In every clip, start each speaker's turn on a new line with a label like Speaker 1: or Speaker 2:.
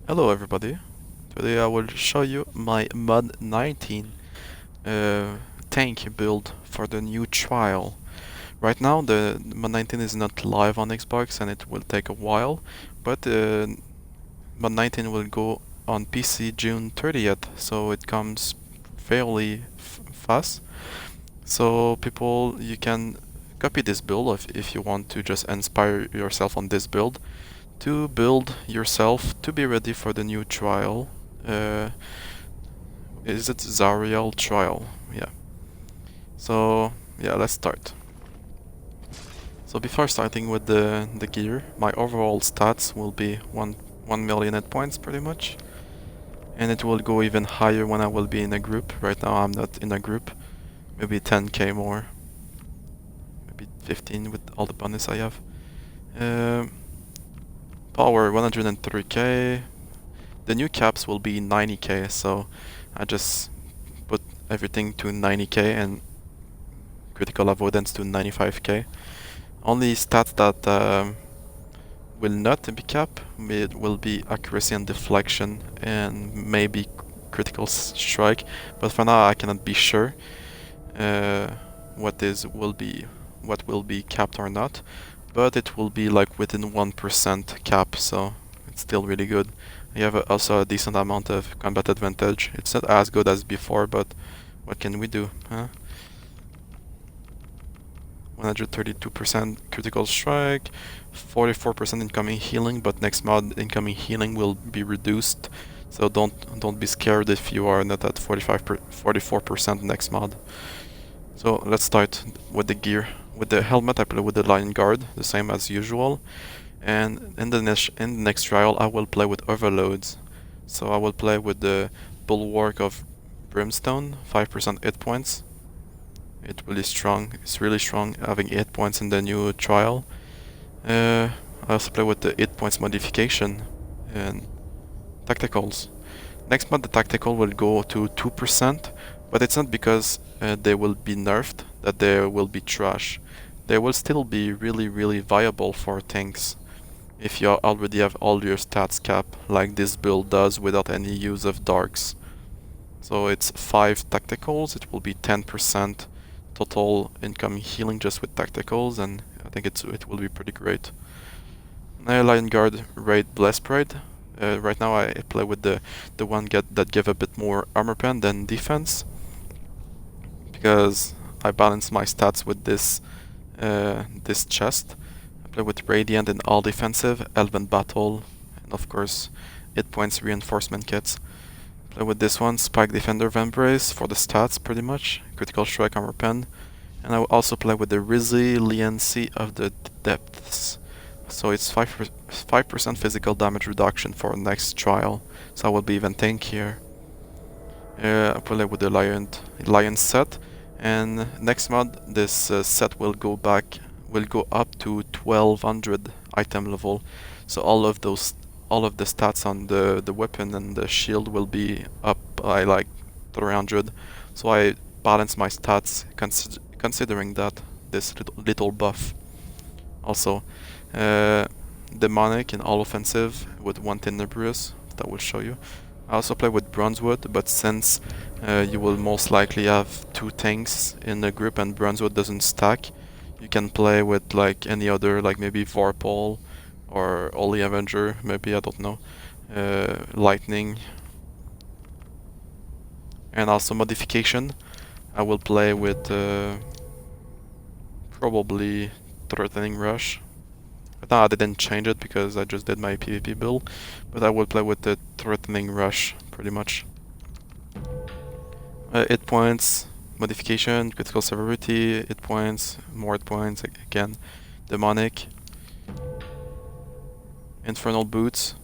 Speaker 1: Hello everybody. Today I will show you my mod 19 tank build for the new trial. Right now the mod 19 is not live on Xbox and it will take a while, but mod 19 will go on PC June 30th, so it comes fairly fast. So people, you can copy this build if you want to just inspire yourself on this build to build yourself to be ready for the new trial. Is it Zariel trial? Yeah. So yeah, let's start. So before starting with the gear, my overall stats will be 1 million hit points pretty much, and it will go even higher when I will be in a group. Right now I'm not in a group. Maybe 10k more, maybe 15 with all the bonus I have. Power 103k. The new caps will be 90k, so I just put everything to 90k and critical avoidance to 95k. Only stats that will not be capped will be accuracy and deflection and maybe critical strike, but for now I cannot be sure what will be capped or not, but it will be like within 1% cap, so it's still really good. You have also a decent amount of combat advantage. It's not as good as before, but what can we do, huh? 132% critical strike, 44% incoming healing, but next mod incoming healing will be reduced, so don't be scared if you are not at 44% next mod. So let's start with the gear. With the helmet I play with the lion guard, the same as usual, and in the next trial I will play with overloads. So I will play with the bulwark of brimstone, 5% hit points. It's really strong, having 8 points in the new trial. I also play with the 8 points modification and tacticals. Next mod the tactical will go to 2%, but it's not because they will be nerfed that they will be trash. They will still be really viable for tanks if you already have all your stats cap, like this build does without any use of darks. So it's 5 tacticals, it will be 10% total incoming healing just with tacticals, and I think it will be pretty great. Lion Guard Raid Blessed Pride. Right now I play with the one that give a bit more armor pen than defense, because I balance my stats with this chest. I play with Radiant in all defensive, Elven Battle, and of course 8 points reinforcement kits. Play with this one, Spike Defender Vambrace for the stats pretty much, critical strike armor pen, and I will also play with the Resiliency of the Depths. So it's 5% physical damage reduction for next trial, so I will be even tankier. I play with the lion set, and next mod this set will go up to 1200 item level, so all of the stats on the weapon and the shield will be up by like 300, so I balance my stats considering that this little buff. Also demonic in all offensive with 1 tenebrous that I will show you. I also play with Bronzewood, but since you will most likely have 2 tanks in the group and Bronzewood doesn't stack, you can play with like any other, like maybe Vorpal or Holy Avenger, maybe, I don't know, Lightning. And also modification, I will play with probably Threatening Rush. But now I didn't change it because I just did my PvP build, but I will play with the Threatening Rush pretty much. 8 points, modification, critical severity, 8 points, more 8 points again, demonic, infernal boots,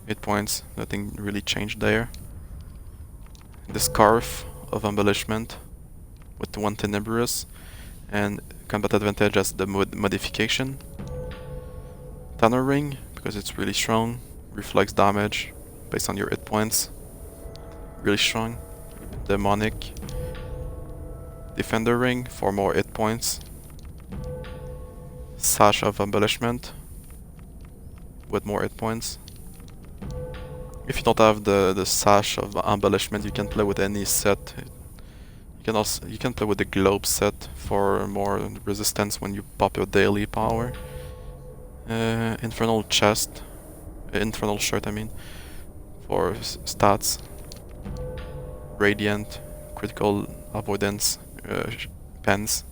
Speaker 1: 8 points, nothing really changed there. The scarf of embellishment with 1 tenebrous, and combat advantage as the modification. Tanner ring, because it's really strong, reflects damage based on your hit points, really strong. Demonic defender ring for more hit points. Sash of embellishment with more hit points. if you don't have the sash of embellishment, you can play with any set. You can play with the globe set for more resistance when you pop your daily power. Infernal chest, infernal shirt, I mean, for stats. Radiant, critical avoidance, pens.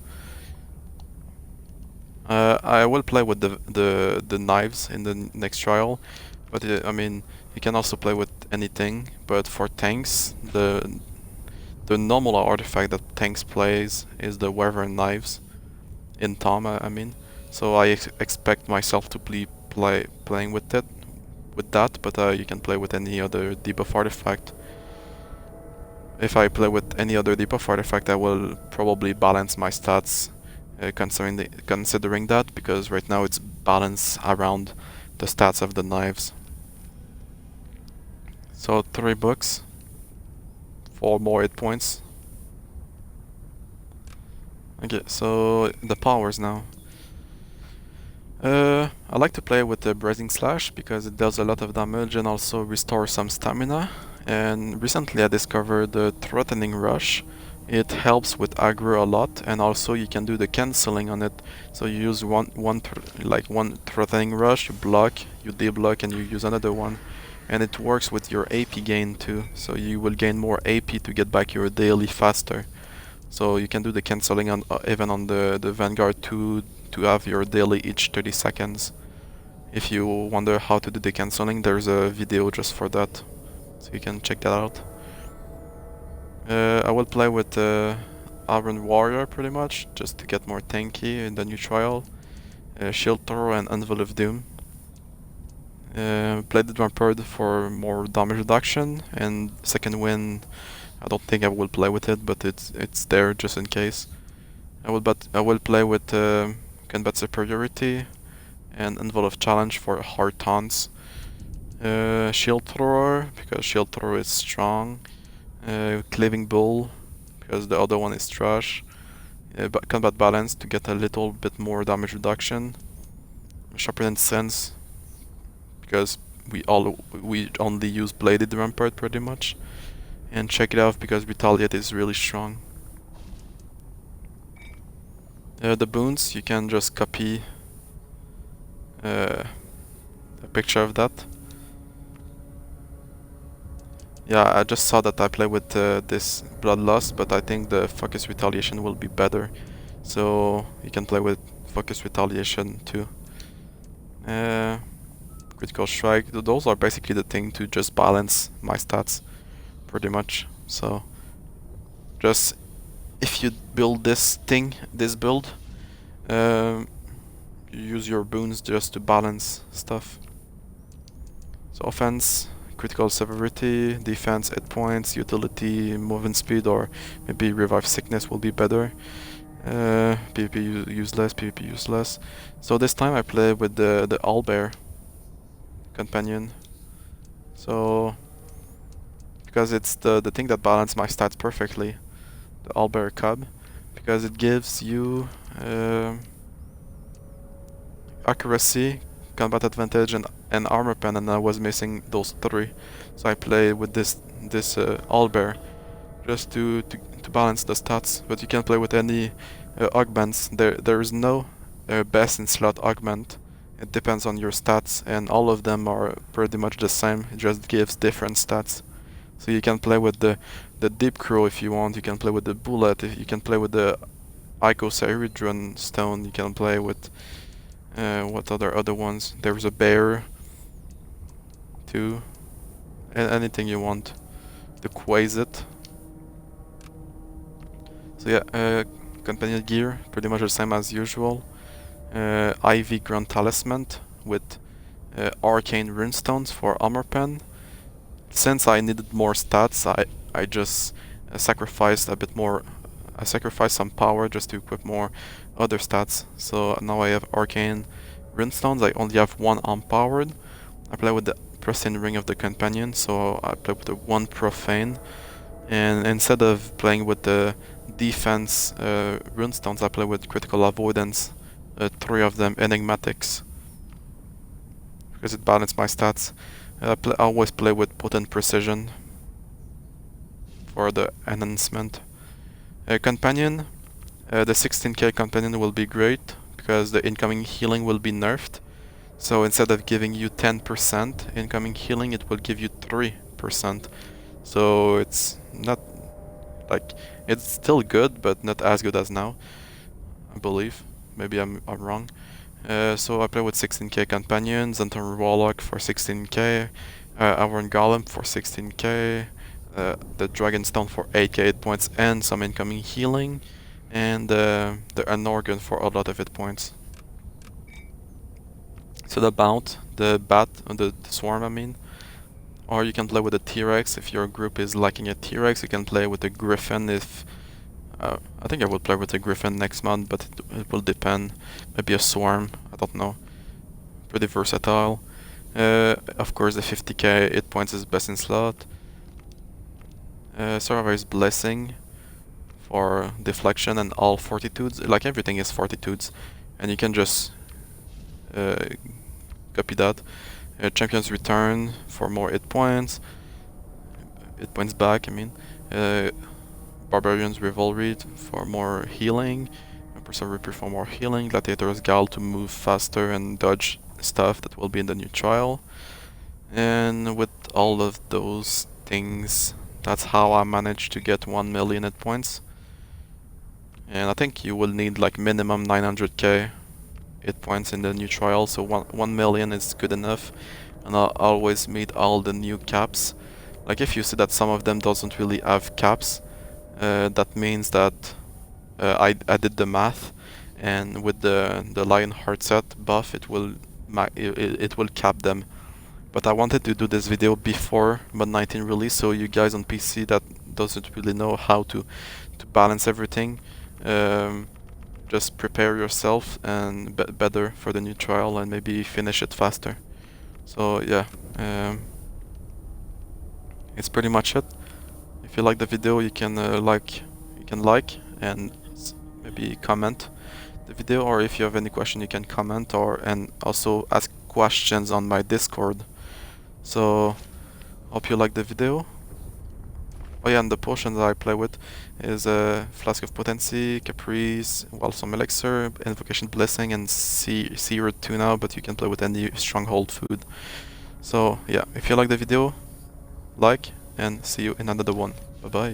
Speaker 1: I will play with the knives in the next trial, but I mean, you can also play with anything. But for tanks, the normal artifact that tanks plays is the Wyvern knives in Tom, I mean. So I expect myself to be playing with that, but you can play with any other debuff artifact. If I play with any other debuff artifact, I will probably balance my stats considering that, because right now it's balanced around the stats of the knives. So 3 books, 4 more hit points. Okay, so the powers now. I like to play with the Bracing Slash because it does a lot of damage and also restores some stamina. And recently I discovered the Threatening Rush. It helps with aggro a lot, and also you can do the cancelling on it. So you use one Threatening Rush, you block, you deblock, and you use another one. And it works with your AP gain too, so you will gain more AP to get back your daily faster. So you can do the cancelling on even on the vanguard to have your daily each 30 seconds. If you wonder how to do the cancelling, there's a video just for that, so you can check that out. I will play with Iron Warrior pretty much, just to get more tanky in the new trial. Shield Throw and Anvil of Doom. Bladed Rampart for more damage reduction, and Second Wind, I don't think I will play with it, but it's there just in case. I will play with Combat Superiority and Anvil of Challenge for hard taunts. Shield Thrower, because Shield Thrower is strong. Cleaving Bull, because the other one is trash. Combat Balance to get a little bit more damage reduction. Sharpened Sense, because we only use Bladed Rampart pretty much. And Check It Out because Retaliate is really strong. The boons, you can just copy a picture of that. Yeah, I just saw that I play with this Bloodlust, but I think the Focus Retaliation will be better. So you can play with Focus Retaliation too. Critical Strike, those are basically the thing to just balance my stats, pretty much. So just if you build this build, you use your boons just to balance stuff. So offense, critical severity, defense, hit points, utility, movement speed, or maybe revive sickness will be better. PvP useless, PvP useless. So this time I play with the Owlbear companion. So because it's the thing that balances my stats perfectly, the Owlbear cub, because it gives you accuracy, combat advantage, and armor pen, and I was missing those 3, so I play with this Owlbear just to balance the stats. But you can play with any augments. There is no best in slot augment. It depends on your stats, and all of them are pretty much the same. It just gives different stats. So you can play with the Deep Crow if you want. You can play with the Bullet. You can play with the Icosahedron Stone. You can play with what other ones? There's a bear too, and anything you want. The Quasit. So yeah, companion gear pretty much the same as usual. IV Grand Talisman with Arcane Runestones for armor pen. Since I needed more stats, I just sacrificed a bit more. I sacrificed some power just to equip more other stats. So now I have Arcane Runestones. I only have 1 unpowered. I play with the Pristine Ring of the Companion, so I play with the 1 Profane. And instead of playing with the defense Runestones, I play with Critical Avoidance, 3 of them Enigmatics, because it balances my stats. I always play with potent precision for the enhancement. Companion, the 16k companion will be great because the incoming healing will be nerfed. So instead of giving you 10% incoming healing, it will give you 3%. So it's not like, it's still good, but not as good as now, I believe. Maybe I'm wrong. So I play with 16k companions, Zenton Warlock for 16k, Iron Golem for 16k, the Dragonstone for 8k hit points and some incoming healing, and the Anorgan for a lot of hit points. So the Swarm I mean. Or you can play with a T-Rex if your group is lacking a T-Rex. You can play with a Griffin if... I think I will play with a Griffin next month, but it will depend. Maybe a Swarm, I don't know. Pretty versatile. Of course the 50k hit points is best in slot. Survivor's Blessing for deflection and all fortitudes. Like everything is fortitudes. And you can just copy that. Champion's Return for more hit points. Hit points back, I mean. Barbarian's Rivalry for more healing. Empressor Reaper for more healing. Gladiator's Gal to move faster and dodge stuff that will be in the new trial. And with all of those things, that's how I managed to get 1 million hit points. And I think you will need like minimum 900k hit points in the new trial, so 1 million is good enough. And I'll always meet all the new caps. Like if you see that some of them doesn't really have caps, that means that I did the math, and with the Lionheart set buff, it will cap them. But I wanted to do this video before mod19 release, so you guys on PC that doesn't really know how to balance everything, just prepare yourself and better for the new trial and maybe finish it faster. So yeah, it's pretty much it. If you like the video, you can like and maybe comment the video, or if you have any question, you can comment and also ask questions on my Discord. So hope you like the video. Oh yeah, and the potions that I play with is Flask of Potency, Caprice, Walsome Elixir, Invocation Blessing, and Seared 2 now, but you can play with any Stronghold food. So yeah, if you like the video, like, and see you in another one. Bye bye.